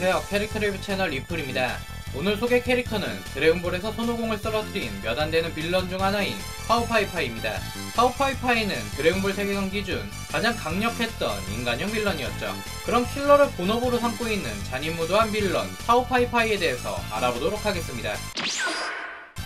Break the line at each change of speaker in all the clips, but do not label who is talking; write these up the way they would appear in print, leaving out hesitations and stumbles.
안녕하세요. 캐릭터 리뷰 채널 리플입니다. 오늘 소개 캐릭터는 드래곤볼에서 손오공을 쓰러뜨린 몇 안되는 빌런 중 하나인 파오파이파이입니다. 파오파이파이는 드래곤볼 세계관 기준 가장 강력했던 인간형 빌런이었죠. 그럼 킬러를 본업으로 삼고 있는 잔인무도한 빌런 파오파이파이에 대해서 알아보도록 하겠습니다.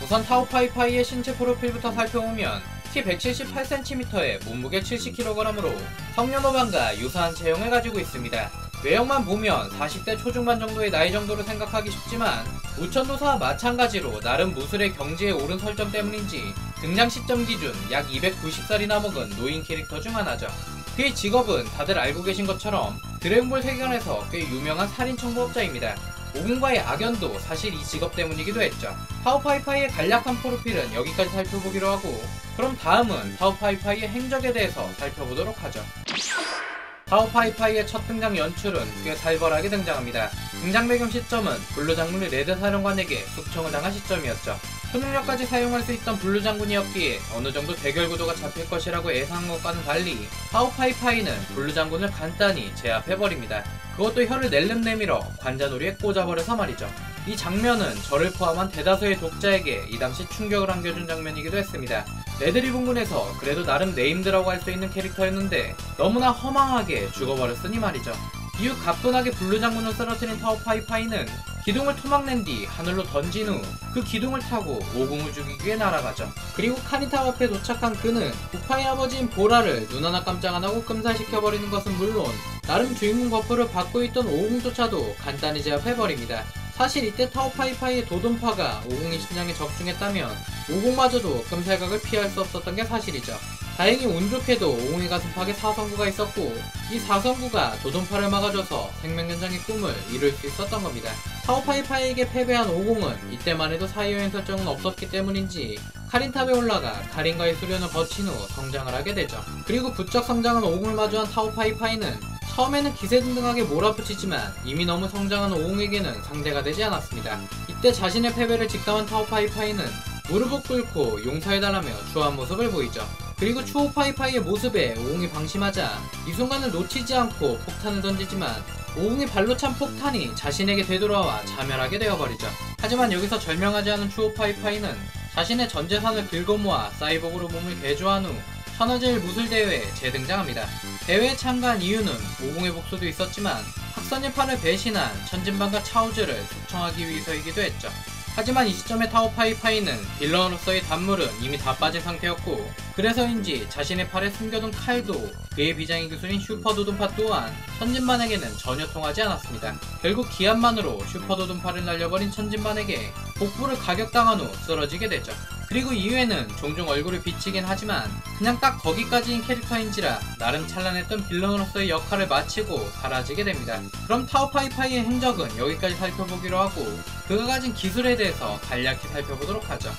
우선 파오파이파이의 신체 프로필부터 살펴보면 키 178cm에 몸무게 70kg으로 성년호반과 유사한 체형을 가지고 있습니다. 외형만 보면 40대 초중반 정도의 나이 정도로 생각하기 쉽지만 우천도사와 마찬가지로 나름 무술의 경지에 오른 설정 때문인지 등장 시점 기준 약 290살이나 먹은 노인 캐릭터 중 하나죠. 그의 직업은 다들 알고 계신 것처럼 드래곤볼 세계관에서 꽤 유명한 살인 청부업자입니다. 오공과의 악연도 사실 이 직업 때문이기도 했죠. 파오파이파이의 간략한 프로필은 여기까지 살펴보기로 하고, 그럼 다음은 파오파이파이의 행적에 대해서 살펴보도록 하죠. 파오파이파이의 첫 등장 연출은 꽤 살벌하게 등장합니다. 등장 배경 시점은 블루 장군이 레드 사령관에게 숙청을 당한 시점이었죠. 초능력까지 사용할 수 있던 블루 장군이었기에 어느정도 대결 구도가 잡힐 것이라고 예상한 것과는 달리 파오파이파이는 블루 장군을 간단히 제압해버립니다. 그것도 혀를 낼름 내밀어 관자놀이에 꽂아버려서 말이죠. 이 장면은 저를 포함한 대다수의 독자에게 이 당시 충격을 안겨준 장면이기도 했습니다. 레드리본군에서 그래도 나름 네임드라고 할 수 있는 캐릭터였는데 너무나 허망하게 죽어버렸으니 말이죠. 이후 가뿐하게 블루 장군을 쓰러뜨린 파오파이파이는 기둥을 토막낸 뒤 하늘로 던진 후 그 기둥을 타고 오공을 죽이기 위해 날아가죠. 그리고 카니타 앞에 도착한 그는 우파의 아버지인 보라를 눈 하나 깜짝 안 하고 끔살시켜버리는 것은 물론 나름 주인공 버프를 받고 있던 오공조차도 간단히 제압해버립니다. 사실 이때 파오파이파이의 도돈파가 오공의 심장에 적중했다면 오공마저도 끔살각을 피할 수 없었던 게 사실이죠. 다행히 운 좋게도 오공의 가슴팍에 사성구가 있었고 이 사성구가 도돈파를 막아줘서 생명연장의 꿈을 이룰 수 있었던 겁니다. 파오파이파이에게 패배한 오공은 이때만 해도 사이여인 설정은 없었기 때문인지 카린탑에 올라가 카린과의 수련을 거친 후 성장을 하게 되죠. 그리고 부쩍 성장한 오공을 마주한 파오파이파이는 처음에는 기세등등하게 몰아붙이지만 이미 너무 성장한 오공에게는 상대가 되지 않았습니다. 이때 자신의 패배를 직감한 파오파이파이는 무릎을 꿇고 용서해달라며 추한 모습을 보이죠. 그리고 추오파이파이의 모습에 오공이 방심하자 이 순간을 놓치지 않고 폭탄을 던지지만 오공이 발로 찬 폭탄이 자신에게 되돌아와 자멸하게 되어버리죠. 하지만 여기서 절명하지 않은 추오파이파이는 자신의 전 재산을 긁어모아 사이보그로 몸을 개조한 후 천하제일 무술대회에 재등장합니다. 대회에 참가한 이유는 오공의 복수도 있었지만 학선의 팔을 배신한 천진반과 차오즈를 숙청하기 위해서이기도 했죠. 하지만 이 시점에 타오파이파이는 빌런으로서의 단물은 이미 다 빠진 상태였고 그래서인지 자신의 팔에 숨겨둔 칼도 그의 비장의 기술인 슈퍼도돈파 또한 천진반에게는 전혀 통하지 않았습니다. 결국 기합만으로 슈퍼도돈파를 날려버린 천진반에게 복부를 가격당한 후 쓰러지게 되죠. 그리고 이후에는 종종 얼굴을 비치긴 하지만 그냥 딱 거기까지인 캐릭터인지라 나름 찬란했던 빌런으로서의 역할을 마치고 사라지게 됩니다. 그럼 타오파이파이의 행적은 여기까지 살펴보기로 하고 그가 가진 기술에 대해서 간략히 살펴보도록 하죠.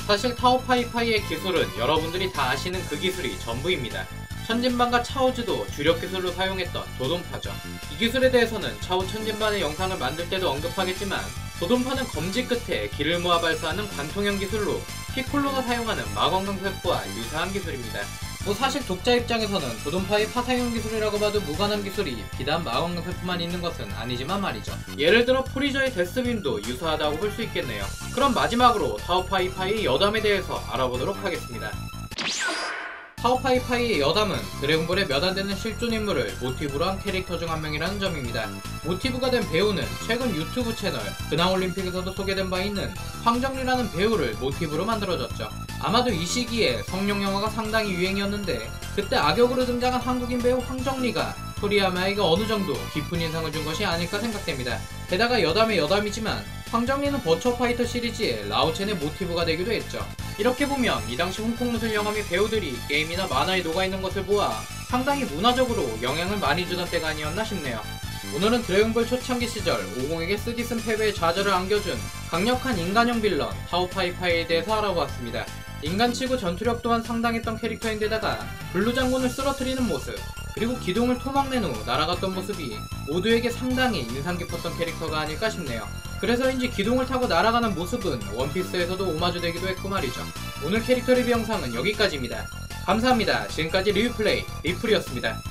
사실 타오파이파이의 기술은 여러분들이 다 아시는 그 기술이 전부입니다. 천진반과 차오즈도 주력 기술로 사용했던 도돈파죠. 이 기술에 대해서는 차오 천진반의 영상을 만들 때도 언급하겠지만 도돈파는 검지 끝에 기를 모아 발사하는 관통형 기술로 피콜로가 사용하는 마검강 세포와 유사한 기술입니다. 사실 독자 입장에서는 도돈파의 파사형 기술이라고 봐도 무관한 기술이 비단 마검강 세포만 있는 것은 아니지만 말이죠. 예를 들어 프리저의 데스빔도 유사하다고 볼 수 있겠네요. 그럼 마지막으로 타오파이파이의 여담에 대해서 알아보도록 하겠습니다. 파오파이파이의 여담은 드래곤볼의 몇 안되는 실존 인물을 모티브로 한 캐릭터 중 한 명이라는 점입니다. 모티브가 된 배우는 최근 유튜브 채널 근황올림픽에서도 소개된 바 있는 황정리라는 배우를 모티브로 만들어졌죠. 아마도 이 시기에 성룡 영화가 상당히 유행이었는데 그때 악역으로 등장한 한국인 배우 황정리가 토리야마에게 어느정도 깊은 인상을 준 것이 아닐까 생각됩니다. 게다가 여담의 여담이지만 황정리는 버처파이터 시리즈의 라오첸의 모티브가 되기도 했죠. 이렇게 보면 이 당시 홍콩 무술 영화 및 배우들이 게임이나 만화에 녹아있는 것을 보아 상당히 문화적으로 영향을 많이 주던 때가 아니었나 싶네요. 오늘은 드래곤볼 초창기 시절 오공에게 쓰디쓴 패배의 좌절을 안겨준 강력한 인간형 빌런 타오파이파이에 대해서 알아보았습니다. 인간치고 전투력 또한 상당했던 캐릭터인데다가 블루 장군을 쓰러뜨리는 모습 그리고 기둥을 토막낸 후 날아갔던 모습이 모두에게 상당히 인상 깊었던 캐릭터가 아닐까 싶네요. 그래서인지 기둥을 타고 날아가는 모습은 원피스에서도 오마주 되기도 했고 말이죠. 오늘 캐릭터 리뷰 영상은 여기까지입니다. 감사합니다. 지금까지 리뷰플레이 리플이었습니다.